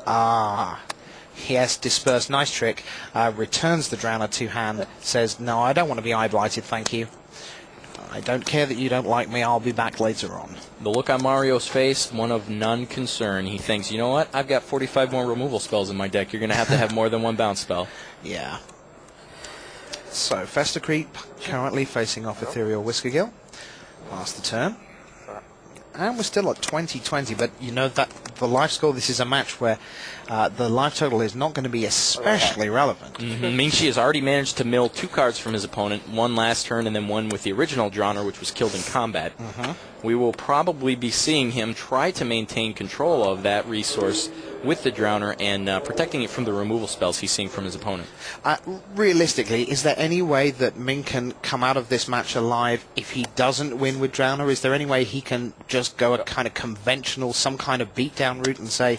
Oh, yes, disperse, nice trick. Returns the Drowner to hand, says, no, I don't want to be eye-blighted, thank you. I don't care that you don't like me, I'll be back later on. The look on Mario's face, one of none concern. He thinks, you know what, I've got 45 more removal spells in my deck. You're going to have more than one bounce spell. Yeah. So, Fester Creep currently facing off Ethereal Whiskergill. Past the turn. And we're still at 20-20, but you know that the life score, this is a match where the life total is not going to be especially relevant. Mingxi has already managed to mill 2 cards from his opponent, one last turn and then one with the original Drowner, which was killed in combat. We will probably be seeing him try to maintain control of that resource with the Drowner and protecting it from the removal spells he's seeing from his opponent. Realistically, is there any way that Ming can come out of this match alive if he doesn't win with Drowner? Is there any way he can just go a kind of conventional, some kind of beatdown route and say,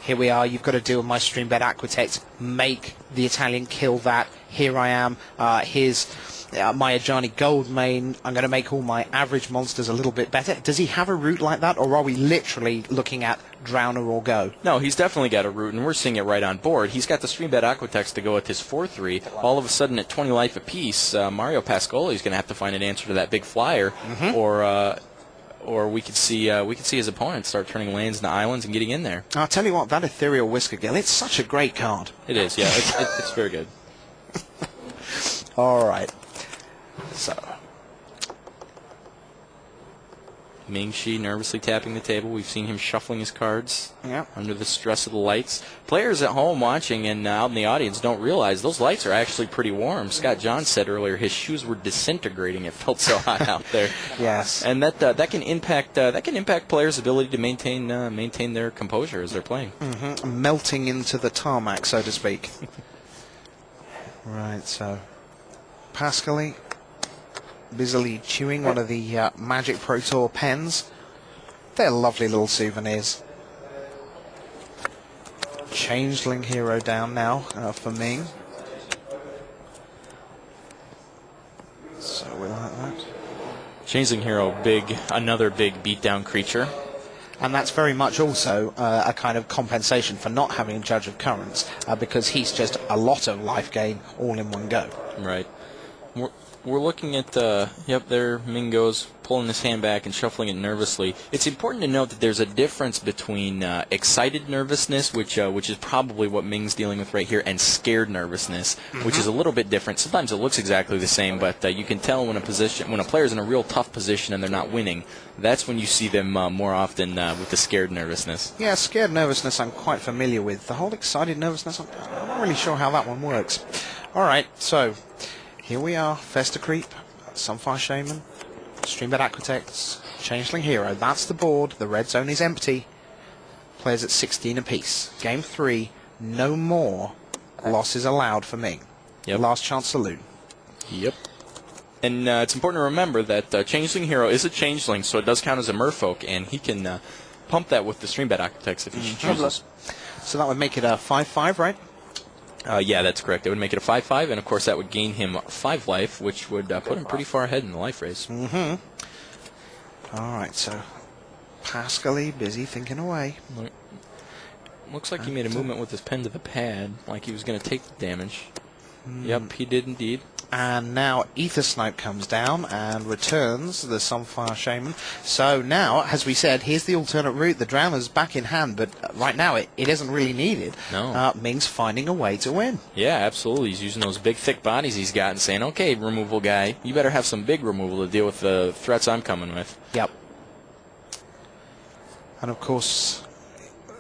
here we are, you've got to deal with my Streambed Aquitect, make the Italian kill that, here I am, here's my Ajani Goldmane, I'm going to make all my average monsters a little bit better. Does he have a route like that, or are we literally looking at Drowner or go? No, he's definitely got a route, and we're seeing it right on board. He's got the Streambed Aquitects to go with his 4-3. All of a sudden, at 20 life apiece, Mario Pascoli is going to have to find an answer to that big flyer, or we could see his opponent start turning lands into islands and getting in there. I'll tell you what, that Ethereal Whiskergill, it's such a great card. It is, yeah. It's very good. All right. So, Mingxi nervously tapping the table. We've seen him shuffling his cards under the stress of the lights. Players at home watching and out in the audience don't realize those lights are actually pretty warm. Scott John said earlier his shoes were disintegrating. It felt so hot out there. Yes, and that can impact players' ability to maintain their composure as they're playing. Melting into the tarmac, so to speak. Right. So, Pascali busily chewing one of the Magic Pro Tour pens. They're lovely little souvenirs. Changeling Hero down now for Ming. So we like that. Changeling Hero, another big beatdown creature. And that's very much also a kind of compensation for not having Judge of Currents, because he's just a lot of life gain all in one go. Right. We're looking at, there Ming goes, pulling his hand back and shuffling it nervously. It's important to note that there's a difference between excited nervousness, which is probably what Ming's dealing with right here, and scared nervousness, which is a little bit different. Sometimes it looks exactly the same, but you can tell when a player's in a real tough position and they're not winning. That's when you see them more often with the scared nervousness. Yeah, scared nervousness I'm quite familiar with. The whole excited nervousness, I'm not really sure how that one works. All right, so here we are, Fester Creep, Sunfire Shaman, Streambed Aquitects, Changeling Hero. That's the board. The red zone is empty. Players at 16 apiece. Game 3, no more losses allowed for Ming. Yep. Last chance saloon. Yep. And it's important to remember that Changeling Hero is a changeling, so it does count as a merfolk, and he can pump that with the Streambed Aquitects if he chooses. So that would make it a 5-5, right? Yeah, that's correct. It would make it a 5-5, and of course that would gain him 5 life, which would put him pretty far ahead in the life race. All right, so Pascali busy thinking away. Looks like he made a movement with his pen to the pad, like he was going to take the damage. Yep, he did indeed. And now Ether Snipe comes down and returns the Sunfire Shaman. So now, as we said, here's the alternate route. The Drowner's back in hand, but right now it isn't really needed. No. Ming's finding a way to win. Yeah, absolutely. He's using those big, thick bodies he's got and saying, okay, removal guy, you better have some big removal to deal with the threats I'm coming with. Yep. And of course,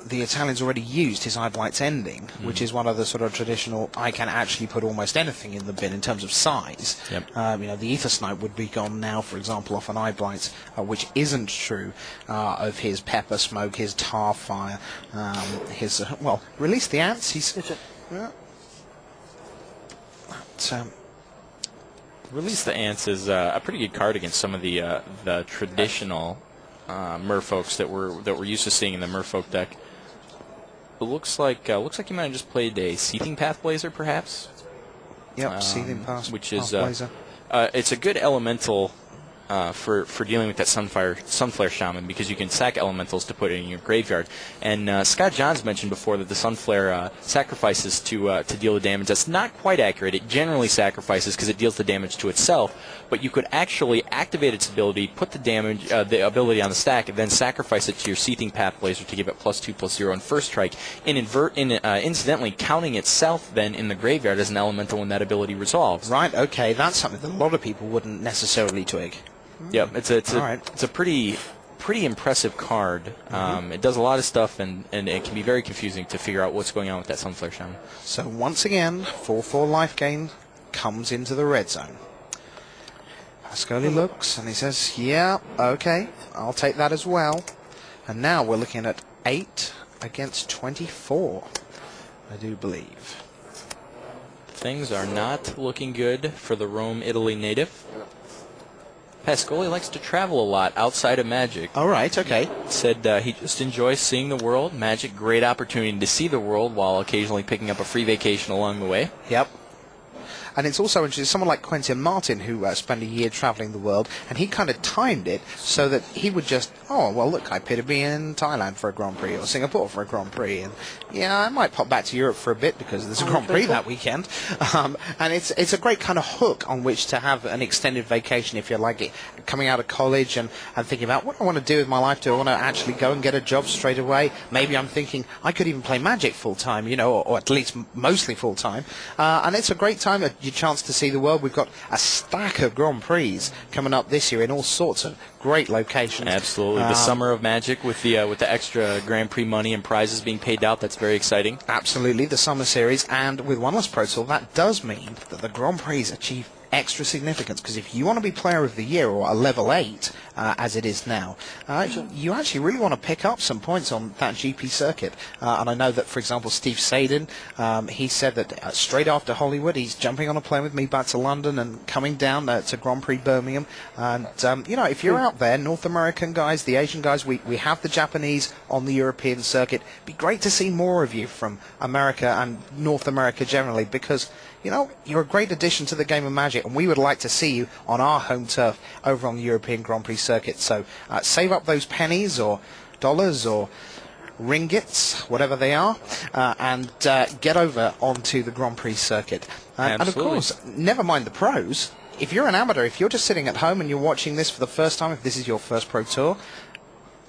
the Italian's already used his Eye Blight's Ending, which is one of the sort of traditional, I can actually put almost anything in the bin in terms of size. Yep. The Ether Snipe would be gone now, for example, off an Eye Blight, which isn't true of his Pepper Smoke, his Tar Fire, his, Release the Ants. Release the Ants is a pretty good card against some of the traditional merfolks that we're used to seeing in the merfolk deck. It looks like you might have just played a Seething Path Blazer, perhaps. Yep, Seething Path, which is Blazer. It's a good elemental for dealing with that Sunflare Shaman, because you can sack elementals to put it in your graveyard. And Scott Johns mentioned before that the Sunflare sacrifices to deal the damage. That's not quite accurate. It generally sacrifices because it deals the damage to itself, but you could actually activate its ability, put the damage, the ability on the stack, and then sacrifice it to your Seething Path Blazer to give it +2/+0 in first strike, incidentally counting itself then in the graveyard as an elemental when that ability resolves. Right, okay, that's something that a lot of people wouldn't necessarily twig. Yep, it's a pretty impressive card. It does a lot of stuff, and it can be very confusing to figure out what's going on with that Sunflare Shaman. So once again, 4/4 life gain comes into the red zone. Pascoli looks and he says, yeah, okay, I'll take that as well. And now we're looking at 8 against 24, I do believe. Things are not looking good for the Rome, Italy native. Pascoli likes to travel a lot outside of Magic. All right, okay. Said he just enjoys seeing the world. Magic, great opportunity to see the world while occasionally picking up a free vacation along the way. Yep. And it's also interesting, someone like Quentin Martin, who spent a year traveling the world, and he kind of timed it so that he would just, oh, well, look, I appear to be in Thailand for a Grand Prix, or Singapore for a Grand Prix, and yeah, I might pop back to Europe for a bit because there's a Grand Prix that weekend. And it's a great kind of hook on which to have an extended vacation, if you like it, coming out of college and thinking about what I want to do with my life. Do I want to actually go and get a job straight away? Maybe I'm thinking I could even play Magic full-time, you know, or at least mostly full-time. And it's a great time, your chance to see the world. We've got a stack of Grand Prix coming up this year in all sorts of great locations. Absolutely. The summer of Magic with the extra Grand Prix money and prizes being paid out, that's very exciting. Absolutely, the summer series, and with one less Pro Tour, that does mean that the Grand Prix achieve extra significance, because if you want to be Player of the Year, or a level 8 as it is now, you actually really want to pick up some points on that GP circuit. And I know that, for example, Steve Sadin, he said that straight after Hollywood he's jumping on a plane with me back to London and coming down to Grand Prix Birmingham. And you know, if you're out there, North American guys, the Asian guys, we have the Japanese on the European circuit. It'd be great to see more of you from America and North America generally, because you know, you're a great addition to the game of Magic, and we would like to see you on our home turf over on the European Grand Prix circuit. So save up those pennies or dollars or ringgits, whatever they are, and get over onto the Grand Prix circuit. And of course, never mind the pros. If you're an amateur, if you're just sitting at home and you're watching this for the first time, if this is your first Pro Tour,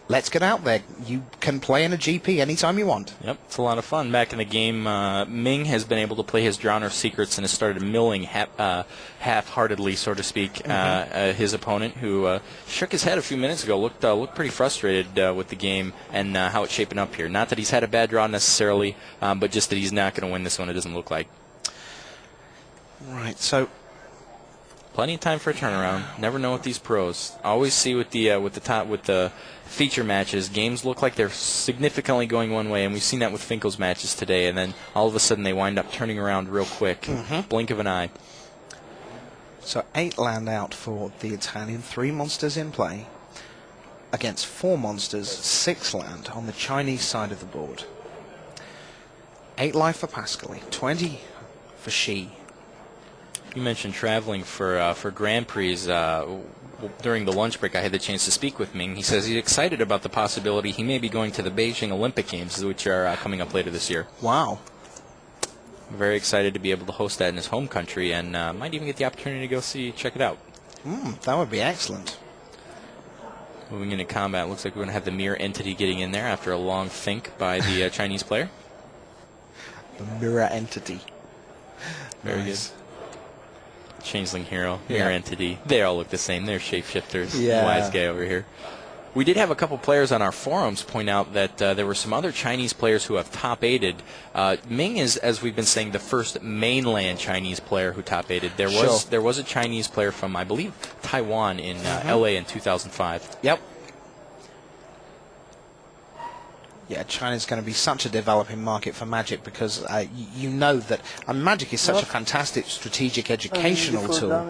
let's get out there. You can play in a GP anytime you want. Yep, it's a lot of fun. Back in the game, Ming has been able to play his Drowner Secrets and has started milling half-heartedly, so to speak, his opponent, who shook his head a few minutes ago, looked pretty frustrated with the game and how it's shaping up here. Not that he's had a bad draw necessarily, but just that he's not going to win this one, it doesn't look like. Right, so plenty of time for a turnaround. Never know with these pros. Always see with the feature matches, games look like they're significantly going one way, and we've seen that with Finkel's matches today, and then all of a sudden they wind up turning around real quick. Blink of an eye. So 8 land out for the Italian, 3 monsters in play against 4 monsters, 6 land on the Chinese side of the board. 8 life for Pascali, 20 for Shi. You mentioned traveling for Grand Prix. During the lunch break, I had the chance to speak with Ming. He says he's excited about the possibility he may be going to the Beijing Olympic Games, which are coming up later this year. Wow. Very excited to be able to host that in his home country, and might even get the opportunity to go check it out. That would be excellent. Moving into combat, looks like we're going to have the Mirror Entity getting in there after a long think by the Chinese player. The Mirror Entity. Very good. Changeling Hero, Mirror Entity, they all look the same. They're shapeshifters. Yeah. Wise guy over here. We did have a couple players on our forums point out that there were some other Chinese players who have top-8'd. Ming is, as we've been saying, the first mainland Chinese player who top-8'd. There was a Chinese player from, I believe, Taiwan in LA in 2005. Yep. Yeah, China's going to be such a developing market for Magic, because you know that Magic is such a fantastic strategic educational tool.